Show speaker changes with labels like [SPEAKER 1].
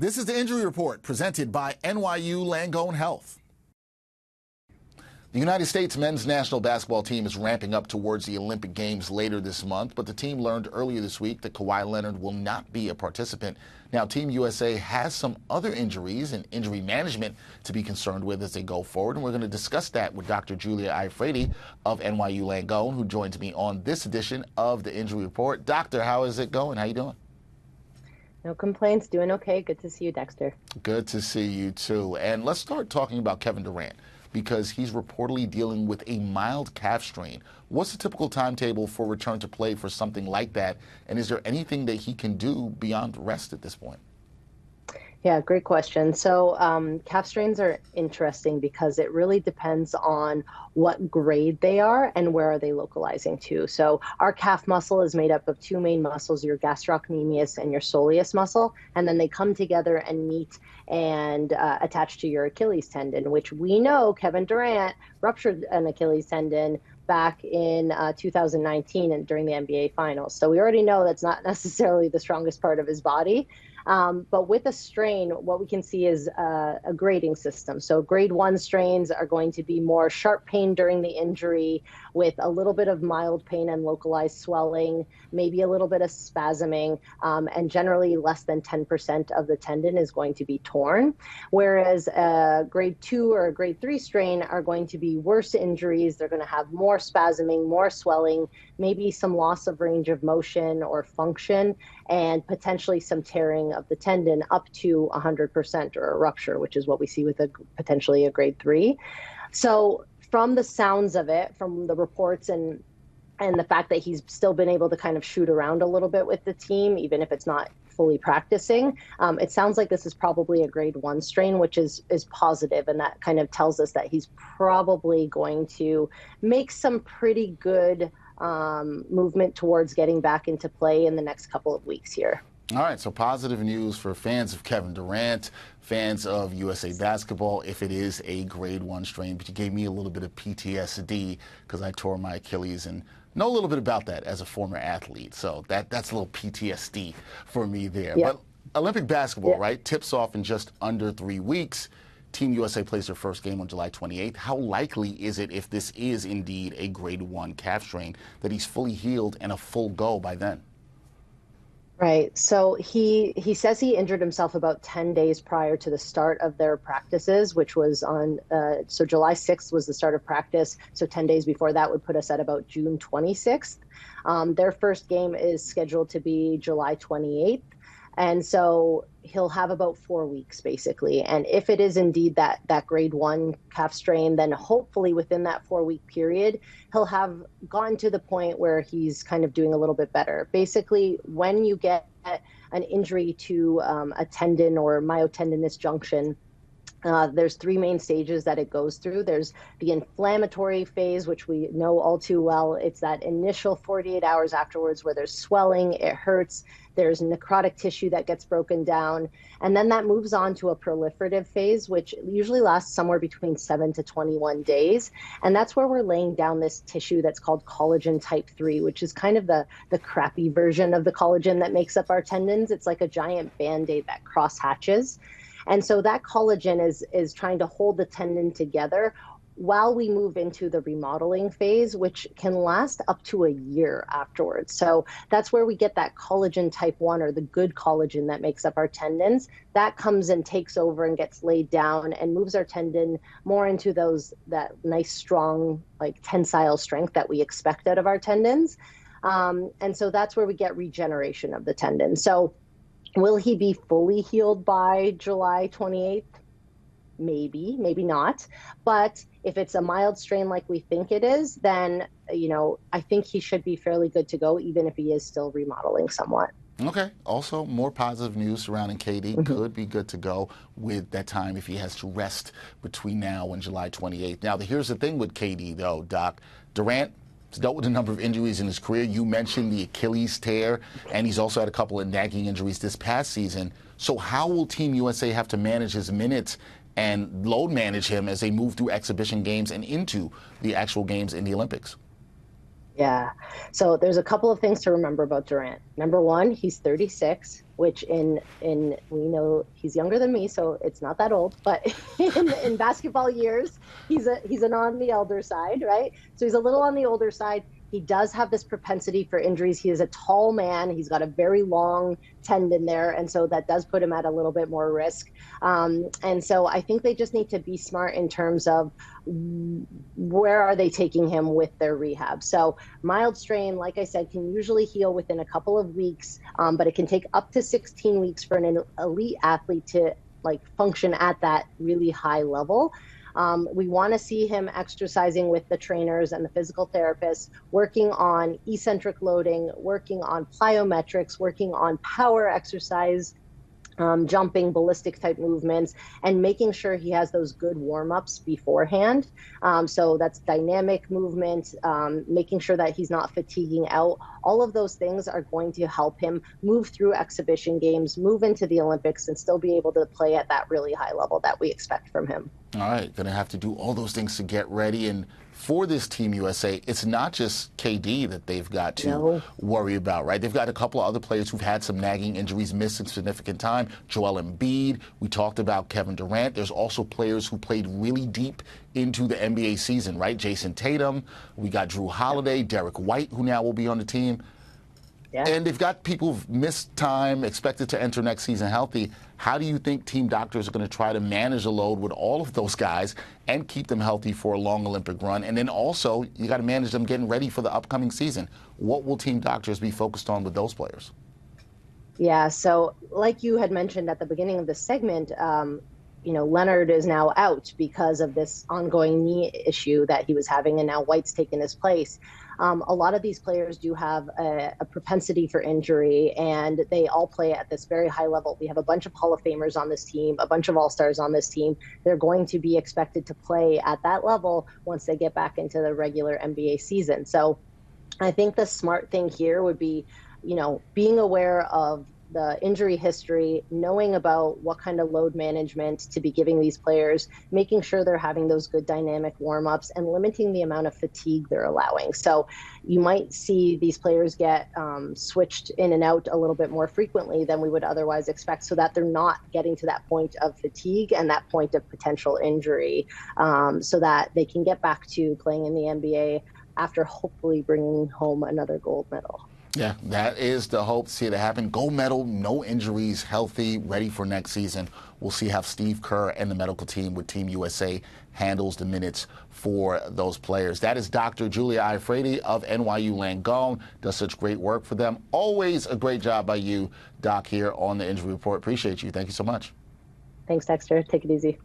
[SPEAKER 1] This is the Injury Report presented by NYU Langone Health. The United States men's national basketball team is ramping up towards the Olympic Games later this month, but the team learned earlier this week that Kawhi Leonard will not be a participant. Now, Team USA has some other injuries and injury management to be concerned with as they go forward, and we're going to discuss that with Dr. Julia Iafrate of NYU Langone, who joins me on this edition of the Injury Report. Doctor, how is it going? How you doing?
[SPEAKER 2] No complaints. Doing okay. Good to see you, Dexter.
[SPEAKER 1] Good to see you, too. And let's start talking about Kevin Durant, because he's reportedly dealing with a mild calf strain. What's the typical timetable for return to play for something like that? And is there anything that he can do beyond rest at this point?
[SPEAKER 2] Yeah, great question. So calf strains are interesting because it really depends on what grade they are and where are they localizing to. So our calf muscle is made up of two main muscles, your gastrocnemius and your soleus muscle, and then they come together and meet and attach to your Achilles tendon, which we know Kevin Durant ruptured an Achilles tendon back in 2019 and during the NBA Finals. So we already know that's not necessarily the strongest part of his body. But with a strain, what we can see is a grading system. So grade 1 strains are going to be more sharp pain during the injury with a little bit of mild pain and localized swelling, maybe a little bit of spasming, and generally less than 10% of the tendon is going to be torn. Whereas a grade 2 or a grade 3 strain are going to be worse injuries. They're going to have more spasming, more swelling, maybe some loss of range of motion or function, and potentially some tearing of the tendon up to 100% or a rupture, which is what we see with potentially a grade 3. So from the sounds of it, from the reports and the fact that he's still been able to kind of shoot around a little bit with the team, even if it's not fully practicing, it sounds like this is probably a grade 1 strain, which is positive, and that kind of tells us that he's probably going to make some pretty good movement towards getting back into play in the next couple of weeks here.
[SPEAKER 1] All right, so positive news for fans of Kevin Durant, fans of USA Basketball, if it is a grade 1 strain. But you gave me a little bit of PTSD because I tore my Achilles and know a little bit about that as a former athlete. So that's a little PTSD for me there.
[SPEAKER 2] Yeah.
[SPEAKER 1] But Olympic basketball, right, tips off in just under 3 weeks. Team USA plays their first game on July 28th. How likely is it, if this is indeed a grade 1 calf strain, that he's fully healed and a full go by then?
[SPEAKER 2] Right. So he says he injured himself about 10 days prior to the start of their practices, which was on, so July 6th was the start of practice. So 10 days before that would put us at about June 26th. Their first game is scheduled to be July 28th. And so he'll have about 4 weeks, basically. And if it is indeed that grade 1 calf strain, then hopefully within that 4-week period, he'll have gotten to the point where he's kind of doing a little bit better. Basically, when you get an injury to a tendon or myotendinous junction, there's 3 main stages that it goes through. There's the inflammatory phase, which we know all too well. It's that initial 48 hours afterwards where there's swelling, it hurts, there's necrotic tissue that gets broken down. And then that moves on to a proliferative phase, which usually lasts somewhere between 7 to 21 days. And that's where we're laying down this tissue that's called collagen type 3, which is kind of the crappy version of the collagen that makes up our tendons. It's like a giant Band-Aid that cross hatches. And so that collagen is trying to hold the tendon together while we move into the remodeling phase, which can last up to a year afterwards. So that's where we get that collagen type 1, or the good collagen that makes up our tendons. That comes and takes over and gets laid down and moves our tendon more into that nice, strong, like tensile strength that we expect out of our tendons. And so that's where we get regeneration of the tendon. So will he be fully healed by July 28th? Maybe, maybe not. But if it's a mild strain like we think it is, then, I think he should be fairly good to go, even if he is still remodeling somewhat.
[SPEAKER 1] Okay. Also, more positive news surrounding KD. Could be good to go with that time if he has to rest between now and July 28th. Now, here's the thing with KD, though, Doc. Durant has dealt with a number of injuries in his career. You mentioned the Achilles tear, and he's also had a couple of nagging injuries this past season. So how will Team USA have to manage his minutes and load manage him as they move through exhibition games and into the actual games in the Olympics?
[SPEAKER 2] Yeah. So there's a couple of things to remember about Durant. Number one, he's 36. which in we know he's younger than me, so it's not that old, but in basketball years, he's an on the elder side, right? So he's a little on the older side. He does have this propensity for injuries. He is a tall man. He's got a very long tendon there, and so that does put him at a little bit more risk. And so I think they just need to be smart in terms of where are they taking him with their rehab. So mild strain, like I said, can usually heal within a couple of weeks, but it can take up to 16 weeks for an elite athlete to function at that really high level. We want to see him exercising with the trainers and the physical therapists, working on eccentric loading, working on plyometrics, working on power exercise, jumping, ballistic type movements, and making sure he has those good warm-ups beforehand. So that's dynamic movement, making sure that he's not fatiguing out. All of those things are going to help him move through exhibition games, move into the Olympics, and still be able to play at that really high level that we expect from him.
[SPEAKER 1] All right, going to have to do all those things to get ready. And for this Team USA, it's not just KD that they've got to worry about, right? They've got a couple of other players who've had some nagging injuries, missed some significant time. Joel Embiid, we talked about Kevin Durant. There's also players who played really deep into the NBA season, right? Jason Tatum, we got Drew Holiday, Derek White, who now will be on the team. Yeah. And they've got people who've missed time, expected to enter next season healthy. How do you think team doctors are going to try to manage the load with all of those guys and keep them healthy for a long Olympic run? And then also, you got to manage them getting ready for the upcoming season. What will team doctors be focused on with those players?
[SPEAKER 2] Yeah, so like you had mentioned at the beginning of the segment, Leonard is now out because of this ongoing knee issue that he was having, and now White's taken his place. A lot of these players do have a propensity for injury, and they all play at this very high level. We have a bunch of Hall of Famers on this team, a bunch of All-Stars on this team. They're going to be expected to play at that level once they get back into the regular NBA season. So I think the smart thing here would be, being aware of the injury history, knowing about what kind of load management to be giving these players, making sure they're having those good dynamic warm-ups, and limiting the amount of fatigue they're allowing. So you might see these players get switched in and out a little bit more frequently than we would otherwise expect, so that they're not getting to that point of fatigue and that point of potential injury, so that they can get back to playing in the NBA after hopefully bringing home another gold medal.
[SPEAKER 1] Yeah, that is the hope. See it happen. Gold medal, no injuries, healthy, ready for next season. We'll see how Steve Kerr and the medical team with Team USA handles the minutes for those players. That is Dr. Julia Iafrate of NYU Langone. Does such great work for them. Always a great job by you, Doc, here on the Injury Report. Appreciate you. Thank you so much.
[SPEAKER 2] Thanks, Dexter. Take it easy.